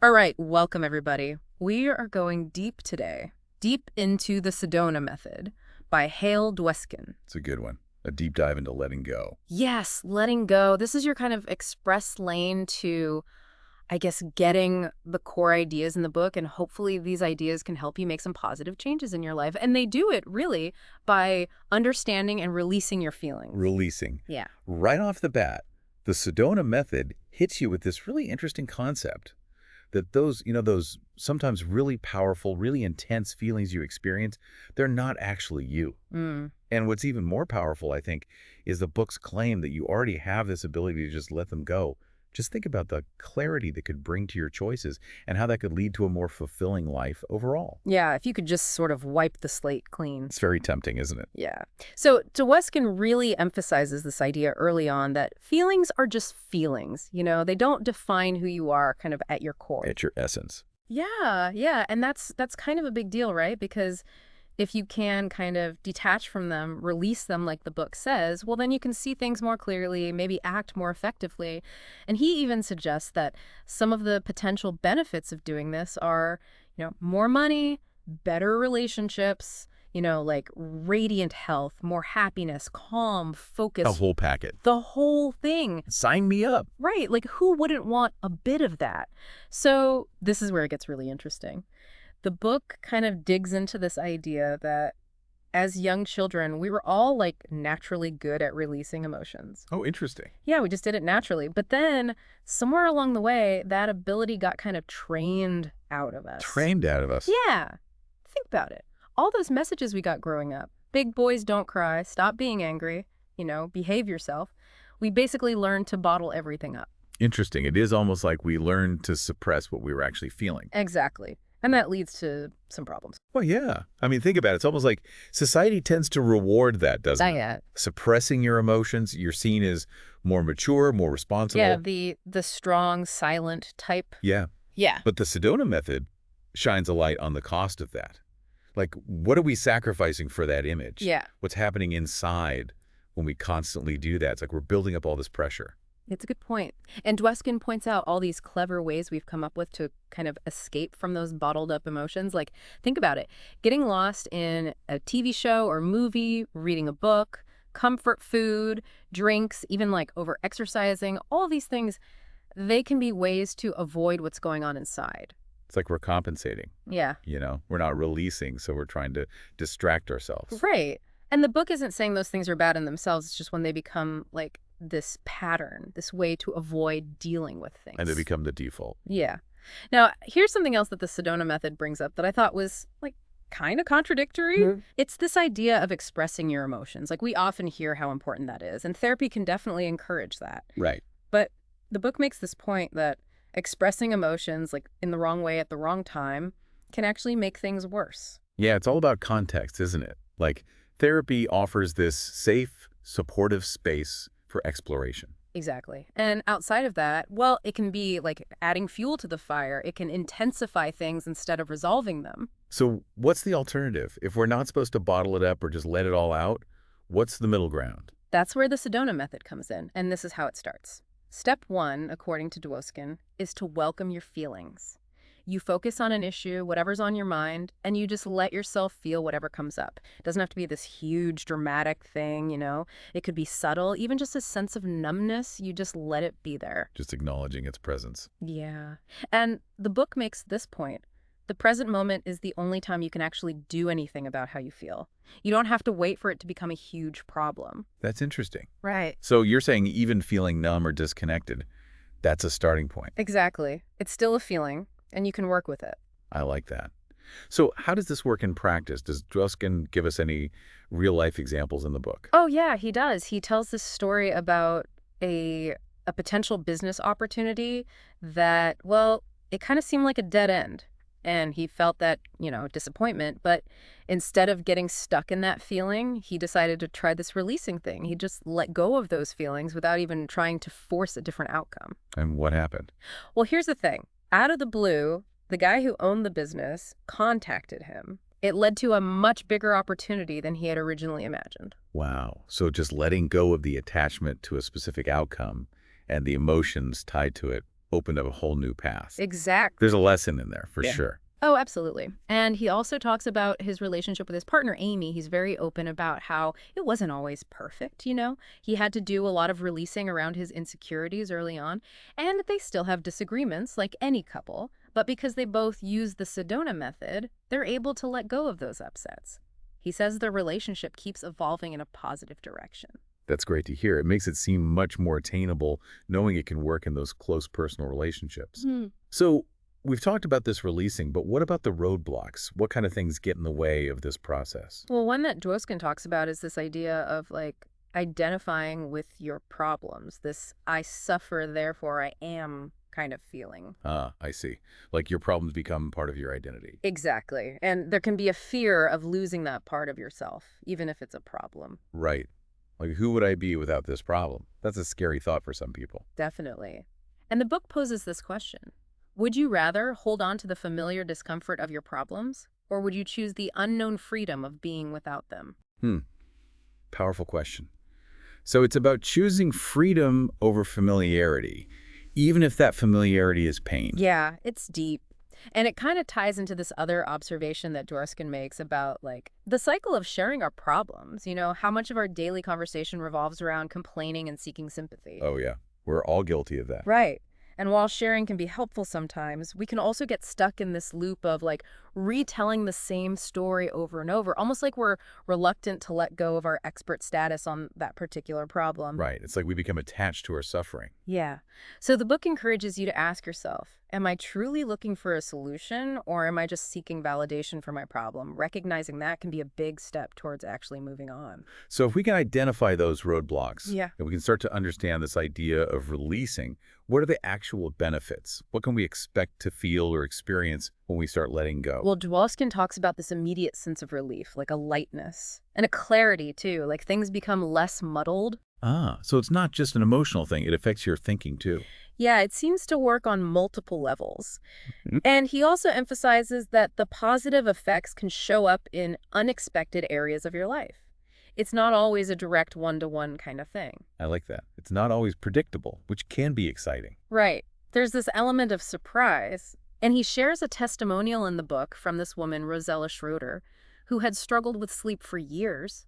All right, welcome everybody. We are going deep today, deep into the Sedona method by Hale Dwoskin. It's a good one. A deep dive into letting go. Yes, letting go. This is your kind of express lane to, I guess, getting the core ideas in the book, and hopefully these ideas can help you make some positive changes in your life. And they do it really by understanding and releasing your feelings. Releasing. Yeah. Right off the bat, the Sedona method hits you with this really interesting concept that those sometimes really powerful, really intense feelings you experience, they're not actually you. Mm. And what's even more powerful, I think, is the book's claim that you already have this ability to just let them go. Just think about the clarity that could bring to your choices and how that could lead to a more fulfilling life overall. Yeah, if you could just sort of wipe the slate clean. It's very tempting, isn't it? Yeah. So Dwoskin really emphasizes this idea early on that feelings are just feelings. They don't define who you are kind of at your core. At your essence. Yeah. And that's kind of a big deal, right? Because if you can kind of detach from them, release them like the book says, well, then you can see things more clearly, maybe act more effectively. And he even suggests that some of the potential benefits of doing this are, more money, better relationships, like radiant health, more happiness, calm, focus. A whole packet. The whole thing. Sign me up. Right. Like who wouldn't want a bit of that? So this is where it gets really interesting. The book kind of digs into this idea that as young children, we were all like naturally good at releasing emotions. Oh, interesting. Yeah, we just did it naturally. But then somewhere along the way, that ability got kind of trained out of us. Trained out of us. Yeah. Think about it. All those messages we got growing up, big boys don't cry, stop being angry, behave yourself. We basically learned to bottle everything up. Interesting. It is almost like we learned to suppress what we were actually feeling. Exactly. And that leads to some problems. Well, yeah. I mean, think about it. It's almost like society tends to reward that, doesn't it? Suppressing your emotions, you're seen as more mature, more responsible. Yeah, the strong, silent type. Yeah. Yeah. But the Sedona method shines a light on the cost of that. Like, what are we sacrificing for that image? Yeah. What's happening inside when we constantly do that? It's like we're building up all this pressure. It's a good point. And Dwoskin points out all these clever ways we've come up with to kind of escape from those bottled up emotions. Like, think about it. Getting lost in a TV show or movie, reading a book, comfort food, drinks, even like over-exercising, all these things, they can be ways to avoid what's going on inside. It's like we're compensating. Yeah. We're not releasing, so we're trying to distract ourselves. Right. And the book isn't saying those things are bad in themselves. It's just when they become like this pattern, this way to avoid dealing with things. And they become the default. Yeah. Now, here's something else that the Sedona method brings up that I thought was like kind of contradictory. Mm-hmm. It's this idea of expressing your emotions. Like we often hear how important that is, and therapy can definitely encourage that. Right. But the book makes this point that expressing emotions like in the wrong way at the wrong time can actually make things worse. Yeah, it's all about context, isn't it? Like therapy offers this safe, supportive space for exploration. Exactly. And outside of that, well, it can be like adding fuel to the fire. It can intensify things instead of resolving them. So what's the alternative? If we're not supposed to bottle it up or just let it all out, what's the middle ground? That's where the Sedona method comes in, and this is how it starts. Step 1, according to Dwoskin, is to welcome your feelings. You focus on an issue, whatever's on your mind, and you just let yourself feel whatever comes up. It doesn't have to be this huge, dramatic thing, It could be subtle, even just a sense of numbness. You just let it be there. Just acknowledging its presence. Yeah. And the book makes this point. The present moment is the only time you can actually do anything about how you feel. You don't have to wait for it to become a huge problem. That's interesting. Right. So you're saying even feeling numb or disconnected, that's a starting point. Exactly. It's still a feeling. And you can work with it. I like that. So how does this work in practice? Does Dwoskin give us any real-life examples in the book? Oh, yeah, he does. He tells this story about a potential business opportunity that, well, it kind of seemed like a dead end. And he felt that, disappointment. But instead of getting stuck in that feeling, he decided to try this releasing thing. He just let go of those feelings without even trying to force a different outcome. And what happened? Well, here's the thing. Out of the blue, the guy who owned the business contacted him. It led to a much bigger opportunity than he had originally imagined. Wow. So just letting go of the attachment to a specific outcome and the emotions tied to it opened up a whole new path. Exactly. There's a lesson in there, for sure. Oh, absolutely. And he also talks about his relationship with his partner, Amy. He's very open about how it wasn't always perfect, you know? He had to do a lot of releasing around his insecurities early on, and they still have disagreements, like any couple. But because they both use the Sedona method, they're able to let go of those upsets. He says their relationship keeps evolving in a positive direction. That's great to hear. It makes it seem much more attainable knowing it can work in those close personal relationships. So we've talked about this releasing, but what about the roadblocks? What kind of things get in the way of this process? Well, one that Dwoskin talks about is this idea of identifying with your problems, this I suffer, therefore I am kind of feeling. Ah, I see. Like your problems become part of your identity. Exactly. And there can be a fear of losing that part of yourself, even if it's a problem. Right. Like, who would I be without this problem? That's a scary thought for some people. Definitely. And the book poses this question. Would you rather hold on to the familiar discomfort of your problems, or would you choose the unknown freedom of being without them? Powerful question. So it's about choosing freedom over familiarity, even if that familiarity is pain. Yeah, it's deep. And it kind of ties into this other observation that Dwoskin makes about, the cycle of sharing our problems, how much of our daily conversation revolves around complaining and seeking sympathy. Oh, yeah. We're all guilty of that. Right. And while sharing can be helpful sometimes, we can also get stuck in this loop of retelling the same story over and over, almost like we're reluctant to let go of our expert status on that particular problem. Right. It's like we become attached to our suffering. Yeah. So the book encourages you to ask yourself, am I truly looking for a solution, or am I just seeking validation for my problem? Recognizing that can be a big step towards actually moving on. So if we can identify those roadblocks, Yeah. and we can start to understand this idea of releasing, what are the actual benefits? What can we expect to feel or experience when we start letting go? Well, Dwoskin talks about this immediate sense of relief, like a lightness, and a clarity too, like things become less muddled. Ah, so it's not just an emotional thing. It affects your thinking too. Yeah, it seems to work on multiple levels. Mhm. And he also emphasizes that the positive effects can show up in unexpected areas of your life. It's not always a direct one-to-one kind of thing. I like that. It's not always predictable, which can be exciting. Right. There's this element of surprise. And he shares a testimonial in the book from this woman, Rosella Schroeder, who had struggled with sleep for years.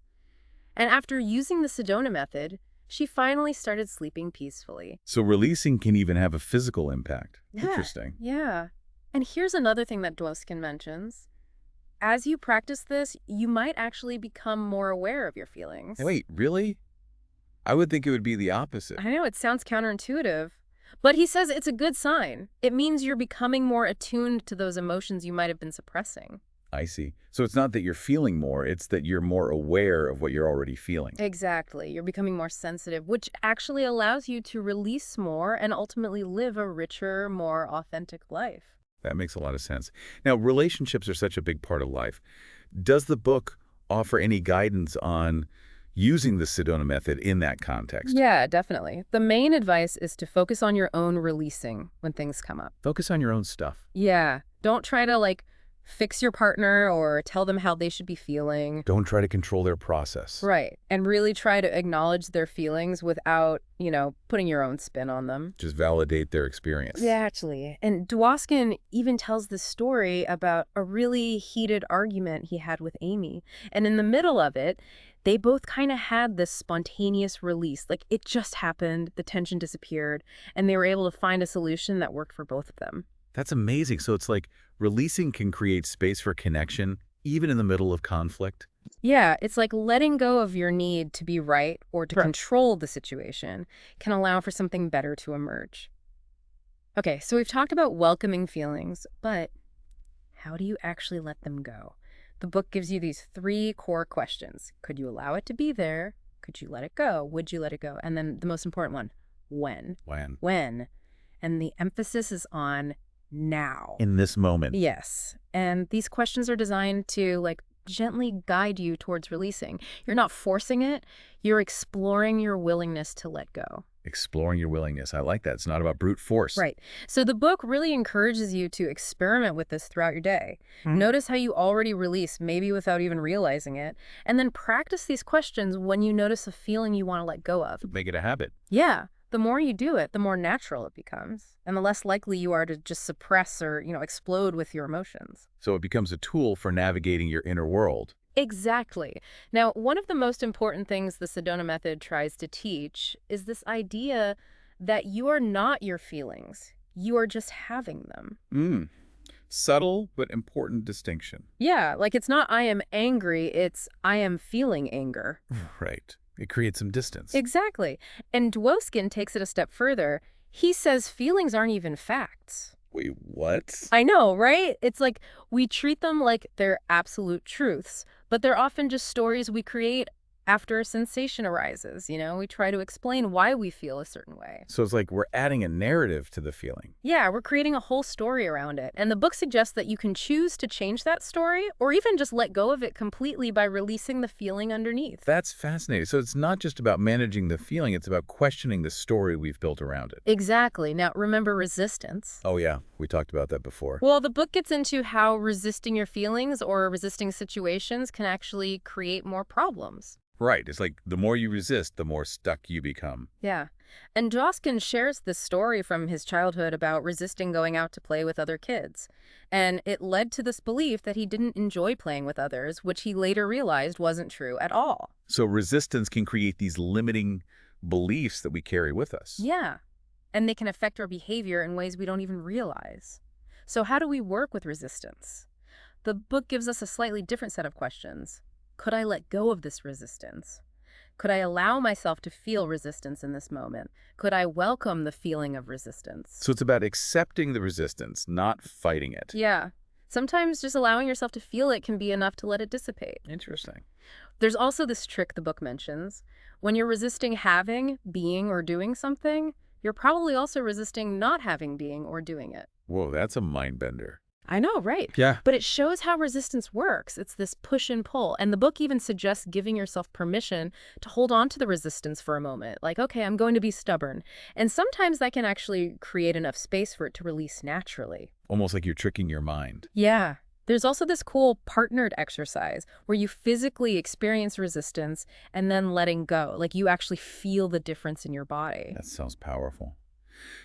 And after using the Sedona method, she finally started sleeping peacefully. So releasing can even have a physical impact. Interesting. Yeah. And here's another thing that Dwoskin mentions. As you practice this, you might actually become more aware of your feelings. Hey, wait, really? I would think it would be the opposite. I know, it sounds counterintuitive. But he says it's a good sign. It means you're becoming more attuned to those emotions you might have been suppressing. I see. So it's not that you're feeling more, it's that you're more aware of what you're already feeling. Exactly. You're becoming more sensitive, which actually allows you to release more and ultimately live a richer, more authentic life. That makes a lot of sense. Now, relationships are such a big part of life. Does the book offer any guidance on using the Sedona method in that context? Yeah, definitely. The main advice is to focus on your own releasing when things come up. Focus on your own stuff. Yeah. Don't try to fix your partner or tell them how they should be feeling. Don't try to control their process. Right. And really try to acknowledge their feelings without, putting your own spin on them. Just validate their experience. Yeah, actually. And Dwoskin even tells this story about a really heated argument he had with Amy. And in the middle of it, they both kind of had this spontaneous release. Like it just happened, the tension disappeared, and they were able to find a solution that worked for both of them. That's amazing. So it's like releasing can create space for connection, even in the middle of conflict. Yeah, it's like letting go of your need to be right or to Sure. control the situation can allow for something better to emerge. Okay, so we've talked about welcoming feelings, but how do you actually let them go? The book gives you these 3 core questions. Could you allow it to be there? Could you let it go? Would you let it go? And then the most important one, when? When? When? And the emphasis is on now. In this moment. Yes. And these questions are designed to gently guide you towards releasing. You're not forcing it. You're exploring your willingness to let go. Exploring your willingness. I like that. It's not about brute force. Right. So the book really encourages you to experiment with this throughout your day. Notice how you already release, maybe without even realizing it, and then practice these questions when you notice a feeling you want to let go of. Make it a habit. Yeah. The more you do it, the more natural it becomes, and the less likely you are to just suppress or, explode with your emotions. So it becomes a tool for navigating your inner world. Exactly. Now, one of the most important things the Sedona method tries to teach is this idea that you are not your feelings. You are just having them. Mm. Subtle but important distinction. Yeah, like it's not I am angry, it's I am feeling anger. Right. It creates some distance. Exactly. And Dwoskin takes it a step further. He says feelings aren't even facts. Wait, what? I know, right? It's like we treat them like they're absolute truths, but they're often just stories we create after a sensation arises. We try to explain why we feel a certain way. So it's like we're adding a narrative to the feeling. Yeah, we're creating a whole story around it. And the book suggests that you can choose to change that story or even just let go of it completely by releasing the feeling underneath. That's fascinating. So it's not just about managing the feeling, it's about questioning the story we've built around it. Exactly. Now, remember resistance. Oh yeah, we talked about that before. Well, the book gets into how resisting your feelings or resisting situations can actually create more problems. Right. It's like the more you resist, the more stuck you become. Yeah. And Dwoskin shares this story from his childhood about resisting going out to play with other kids. And it led to this belief that he didn't enjoy playing with others, which he later realized wasn't true at all. So resistance can create these limiting beliefs that we carry with us. Yeah. And they can affect our behavior in ways we don't even realize. So how do we work with resistance? The book gives us a slightly different set of questions. Could I let go of this resistance? Could I allow myself to feel resistance in this moment? Could I welcome the feeling of resistance? So it's about accepting the resistance, not fighting it. Yeah. Sometimes just allowing yourself to feel it can be enough to let it dissipate. Interesting. There's also this trick the book mentions. When you're resisting having, being, or doing something, you're probably also resisting not having, being, or doing it. Whoa, that's a mind bender. I know, right? Yeah. But it shows how resistance works. It's this push and pull. And the book even suggests giving yourself permission to hold on to the resistance for a moment. Like, okay, I'm going to be stubborn. And sometimes that can actually create enough space for it to release naturally. Almost like you're tricking your mind. Yeah. There's also this cool partnered exercise where you physically experience resistance and then letting go. Like you actually feel the difference in your body. That sounds powerful.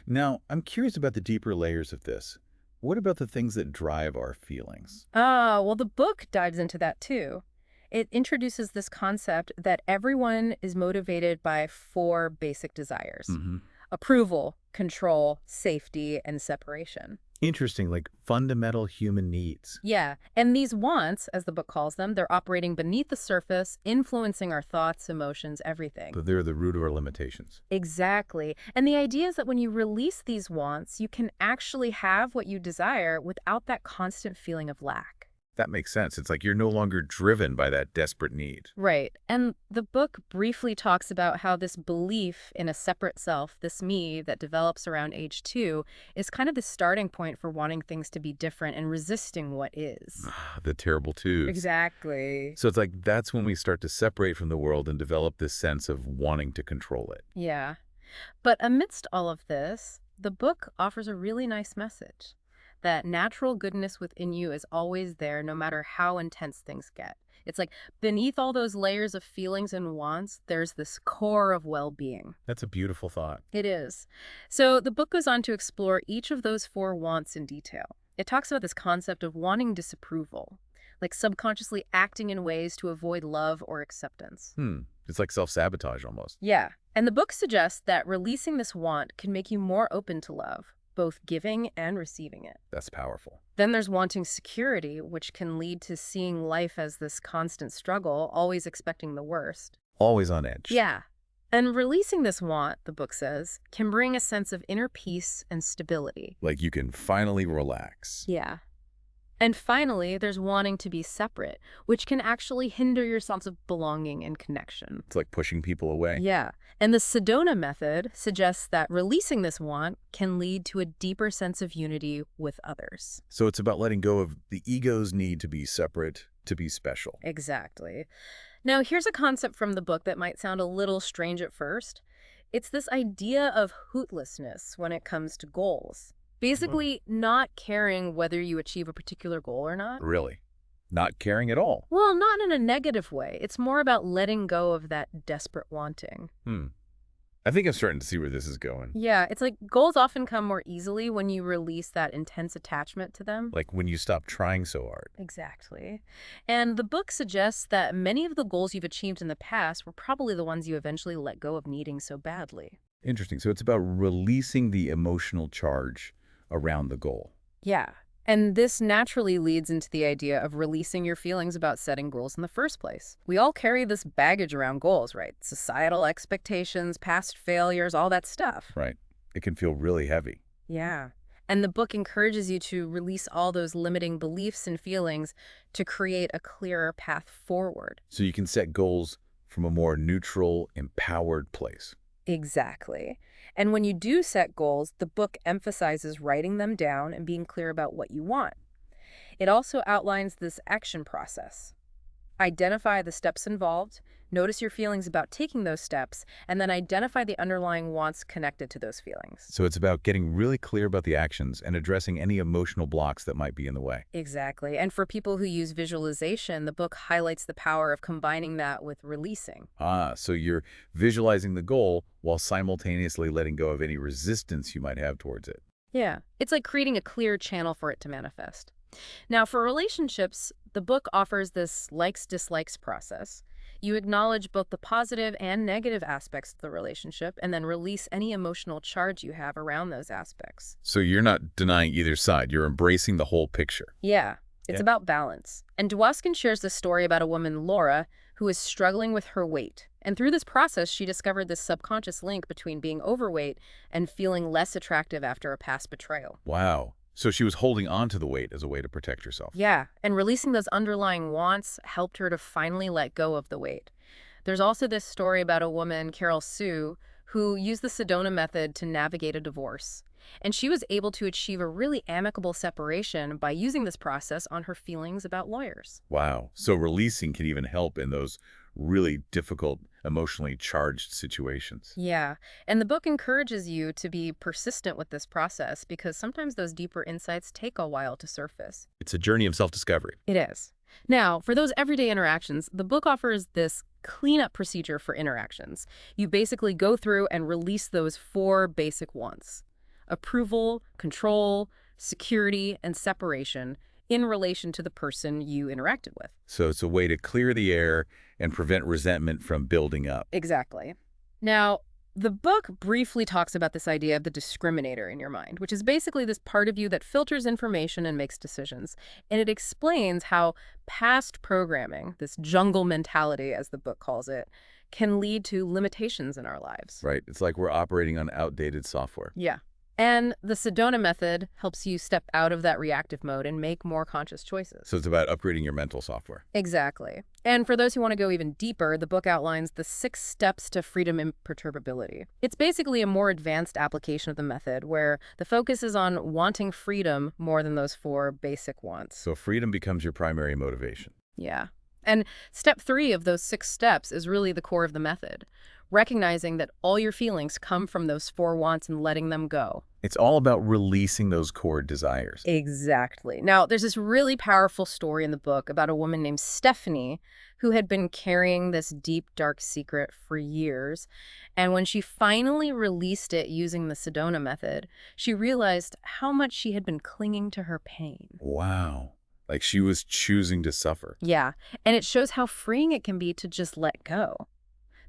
Now, I'm curious about the deeper layers of this. What about the things that drive our feelings? Ah, well, the book dives into that too. It introduces this concept that everyone is motivated by 4 basic desires: Mm-hmm. approval, control, safety, and separation. Interesting, like fundamental human needs. Yeah, and these wants, as the book calls them, they're operating beneath the surface, influencing our thoughts, emotions, everything. But they're the root of our limitations. Exactly. And the idea is that when you release these wants, you can actually have what you desire without that constant feeling of lack. That makes sense. It's like you're no longer driven by that desperate need. Right. And the book briefly talks about how this belief in a separate self, this me that develops around age 2, is kind of the starting point for wanting things to be different and resisting what is. The terrible twos. Exactly. So it's like that's when we start to separate from the world and develop this sense of wanting to control it. Yeah. But amidst all of this, the book offers a really nice message. That natural goodness within you is always there no matter how intense things get. It's like beneath all those layers of feelings and wants, there's this core of well-being. That's a beautiful thought. It is. So the book goes on to explore each of those 4 wants in detail. It talks about this concept of wanting disapproval, like subconsciously acting in ways to avoid love or acceptance. It's like self-sabotage almost. Yeah. And the book suggests that releasing this want can make you more open to love, both giving and receiving it. That's powerful. Then there's wanting security, which can lead to seeing life as this constant struggle, always expecting the worst. Always on edge. Yeah. And releasing this want, the book says, can bring a sense of inner peace and stability. Like you can finally relax. Yeah. And finally, there's wanting to be separate, which can actually hinder your sense of belonging and connection. It's like pushing people away. Yeah. And the Sedona method suggests that releasing this want can lead to a deeper sense of unity with others. So it's about letting go of the ego's need to be separate, to be special. Exactly. Now, here's a concept from the book that might sound a little strange at first. It's this idea of hootlessness when it comes to goals. Basically, not caring whether you achieve a particular goal or not. Really? Not caring at all? Well, not in a negative way. It's more about letting go of that desperate wanting. I think I'm starting to see where this is going. Yeah, it's like goals often come more easily when you release that intense attachment to them. Like when you stop trying so hard. Exactly. And the book suggests that many of the goals you've achieved in the past were probably the ones you eventually let go of needing so badly. Interesting. So it's about releasing the emotional charge around the goal. Yeah. And this naturally leads into the idea of releasing your feelings about setting goals in the first place. We all carry this baggage around goals, right? Societal expectations, past failures, all that stuff. Right. It can feel really heavy. Yeah. And the book encourages you to release all those limiting beliefs and feelings to create a clearer path forward. So you can set goals from a more neutral, empowered place. Exactly. And when you do set goals, the book emphasizes writing them down and being clear about what you want. It also outlines this action process. Identify the steps involved, notice your feelings about taking those steps, and then identify the underlying wants connected to those feelings. So it's about getting really clear about the actions and addressing any emotional blocks that might be in the way. Exactly. And for people who use visualization, the book highlights the power of combining that with releasing. So you're visualizing the goal while simultaneously letting go of any resistance you might have towards it. Yeah. It's like creating a clear channel for it to manifest. Now, for relationships, the book offers this likes-dislikes process. You acknowledge both the positive and negative aspects of the relationship and then release any emotional charge you have around those aspects. So you're not denying either side. You're embracing the whole picture. Yeah, it's Yeah. about balance. And Dwoskin shares the story about a woman, Laura, who is struggling with her weight. And through this process, she discovered this subconscious link between being overweight and feeling less attractive after a past betrayal. Wow. So she was holding on to the weight as a way to protect herself. Yeah, and releasing those underlying wants helped her to finally let go of the weight. There's also this story about a woman, Carol Sue, who used the Sedona method to navigate a divorce. And she was able to achieve a really amicable separation by using this process on her feelings about lawyers. Wow. So releasing can even help in those really difficult, emotionally charged situations. Yeah, and the book encourages you to be persistent with this process because sometimes those deeper insights take a while to surface. It's a journey of self-discovery. It is. Now, for those everyday interactions, the book offers this cleanup procedure for interactions. You basically go through and release those four basic wants: approval, control, security, and separation in relation to the person you interacted with. So it's a way to clear the air and prevent resentment from building up. Exactly. Now, the book briefly talks about this idea of the discriminator in your mind, which is basically this part of you that filters information and makes decisions. And it explains how past programming, this jungle mentality, as the book calls it, can lead to limitations in our lives. Right? It's like we're operating on outdated software. Yeah. And the Sedona method helps you step out of that reactive mode and make more conscious choices. So it's about upgrading your mental software. Exactly. And for those who want to go even deeper, the book outlines the 6 steps to freedom and imperturbability. It's basically a more advanced application of the method where the focus is on wanting freedom more than those 4 basic wants. So freedom becomes your primary motivation. Yeah. And step 3 of those 6 steps is really the core of the method, recognizing that all your feelings come from those 4 wants and letting them go. It's all about releasing those core desires. Exactly. Now, there's this really powerful story in the book about a woman named Stephanie who had been carrying this deep, dark secret for years. And when she finally released it using the Sedona method, she realized how much she had been clinging to her pain. Wow. Like she was choosing to suffer. Yeah, and it shows how freeing it can be to just let go.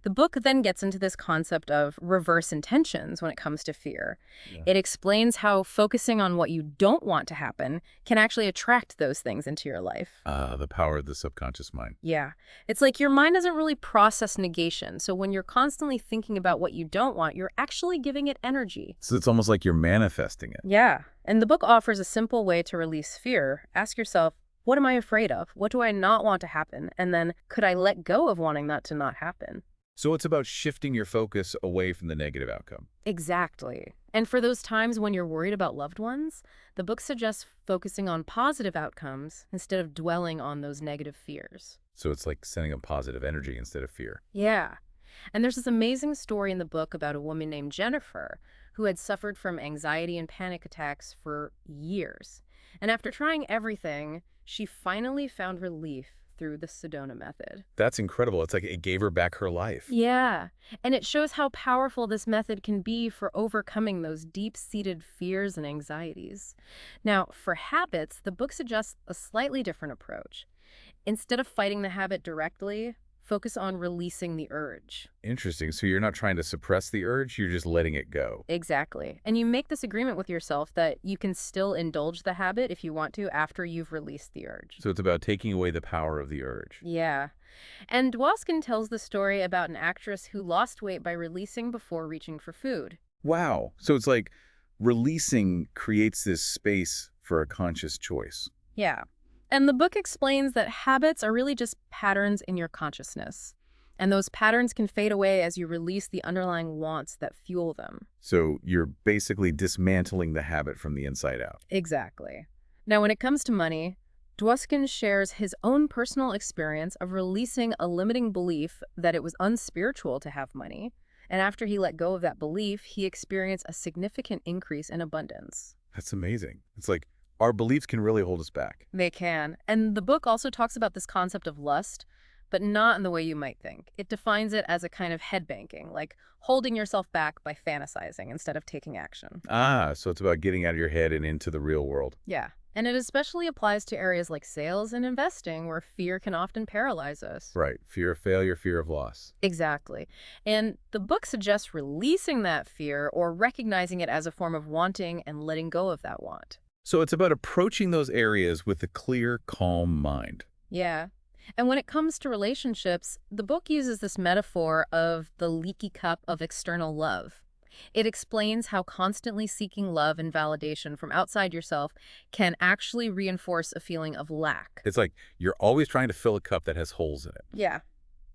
The book then gets into this concept of reverse intentions when it comes to fear. Yeah. It explains how focusing on what you don't want to happen can actually attract those things into your life. The power of the subconscious mind. Yeah. It's like your mind doesn't really process negation. So when you're constantly thinking about what you don't want, you're actually giving it energy. So it's almost like you're manifesting it. Yeah. And the book offers a simple way to release fear. Ask yourself, what am I afraid of? What do I not want to happen? And then, could I let go of wanting that to not happen? So it's about shifting your focus away from the negative outcome. Exactly. And for those times when you're worried about loved ones, the book suggests focusing on positive outcomes instead of dwelling on those negative fears. So it's like sending a positive energy instead of fear. Yeah. And there's this amazing story in the book about a woman named Jennifer who had suffered from anxiety and panic attacks for years. And after trying everything, she finally found relief through the Sedona method. That's incredible. It's like it gave her back her life. Yeah, and it shows how powerful this method can be for overcoming those deep-seated fears and anxieties. Now, for habits, the book suggests a slightly different approach. Instead of fighting the habit directly, focus on releasing the urge. Interesting. So you're not trying to suppress the urge, you're just letting it go. Exactly. And you make this agreement with yourself that you can still indulge the habit if you want to after you've released the urge. So it's about taking away the power of the urge. Yeah. And Dwoskin tells the story about an actress who lost weight by releasing before reaching for food. Wow. So it's like releasing creates this space for a conscious choice. Yeah. And the book explains that habits are really just patterns in your consciousness. And those patterns can fade away as you release the underlying wants that fuel them. So you're basically dismantling the habit from the inside out. Exactly. Now, when it comes to money, Dwoskin shares his own personal experience of releasing a limiting belief that it was unspiritual to have money. And after he let go of that belief, he experienced a significant increase in abundance. That's amazing. It's like our beliefs can really hold us back. They can. And the book also talks about this concept of lust, but not in the way you might think. It defines it as a kind of head banking, like holding yourself back by fantasizing instead of taking action. Ah, so it's about getting out of your head and into the real world. Yeah. And it especially applies to areas like sales and investing where fear can often paralyze us. Right. Fear of failure, fear of loss. Exactly. And the book suggests releasing that fear or recognizing it as a form of wanting and letting go of that want. So it's about approaching those areas with a clear, calm mind. Yeah. And when it comes to relationships, the book uses this metaphor of the leaky cup of external love. It explains how constantly seeking love and validation from outside yourself can actually reinforce a feeling of lack. It's like you're always trying to fill a cup that has holes in it. Yeah.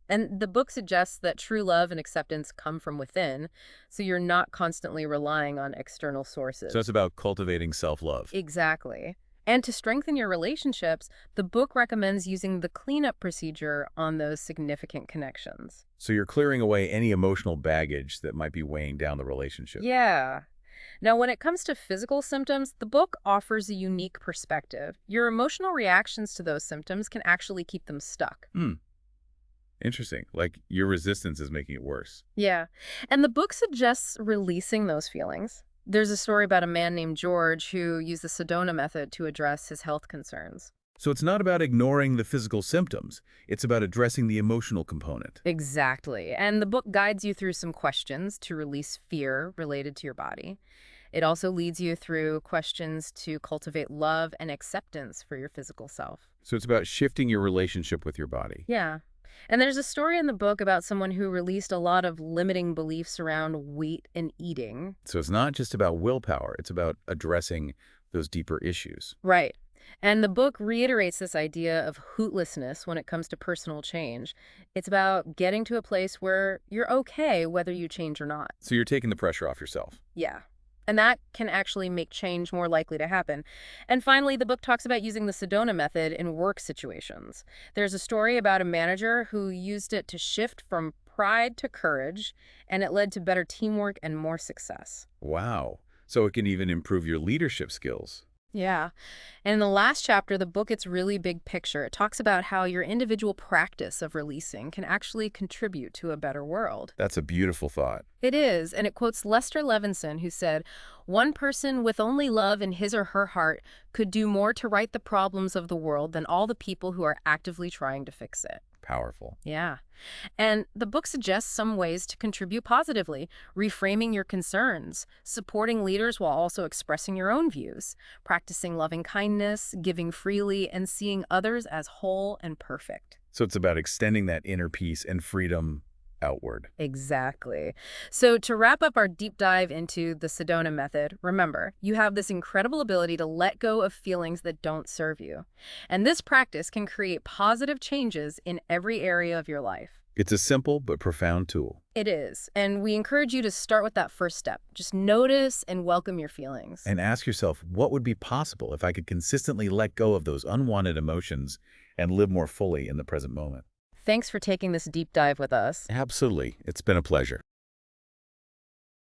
And the book suggests that true love and acceptance come from within, so you're not constantly relying on external sources. So it's about cultivating self-love. Exactly. And to strengthen your relationships, the book recommends using the cleanup procedure on those significant connections. So you're clearing away any emotional baggage that might be weighing down the relationship. Yeah. Now, when it comes to physical symptoms, the book offers a unique perspective. Your emotional reactions to those symptoms can actually keep them stuck. Hmm. Interesting. Like your resistance is making it worse. Yeah. And the book suggests releasing those feelings. There's a story about a man named George who used the Sedona method to address his health concerns. So it's not about ignoring the physical symptoms. It's about addressing the emotional component. Exactly. And the book guides you through some questions to release fear related to your body. It also leads you through questions to cultivate love and acceptance for your physical self. So it's about shifting your relationship with your body. Yeah. And there's a story in the book about someone who released a lot of limiting beliefs around weight and eating. So it's not just about willpower. It's about addressing those deeper issues. Right. And the book reiterates this idea of hootlessness when it comes to personal change. It's about getting to a place where you're okay whether you change or not. So you're taking the pressure off yourself. Yeah. And that can actually make change more likely to happen. And finally, the book talks about using the Sedona method in work situations. There's a story about a manager who used it to shift from pride to courage, and it led to better teamwork and more success. Wow. So it can even improve your leadership skills. Yeah. And in the last chapter, the book gets really big picture. It talks about how your individual practice of releasing can actually contribute to a better world. That's a beautiful thought. It is, and it quotes Lester Levinson, who said, "One person with only love in his or her heart could do more to right the problems of the world than all the people who are actively trying to fix it." Powerful. Yeah. And the book suggests some ways to contribute positively, reframing your concerns, supporting leaders while also expressing your own views, practicing loving kindness, giving freely, and seeing others as whole and perfect. So it's about extending that inner peace and freedom outward. Exactly. So to wrap up our deep dive into the Sedona method, remember, you have this incredible ability to let go of feelings that don't serve you. And this practice can create positive changes in every area of your life. It's a simple but profound tool. It is. And we encourage you to start with that first step. Just notice and welcome your feelings. And ask yourself, what would be possible if I could consistently let go of those unwanted emotions and live more fully in the present moment? Thanks for taking this deep dive with us. Absolutely. It's been a pleasure.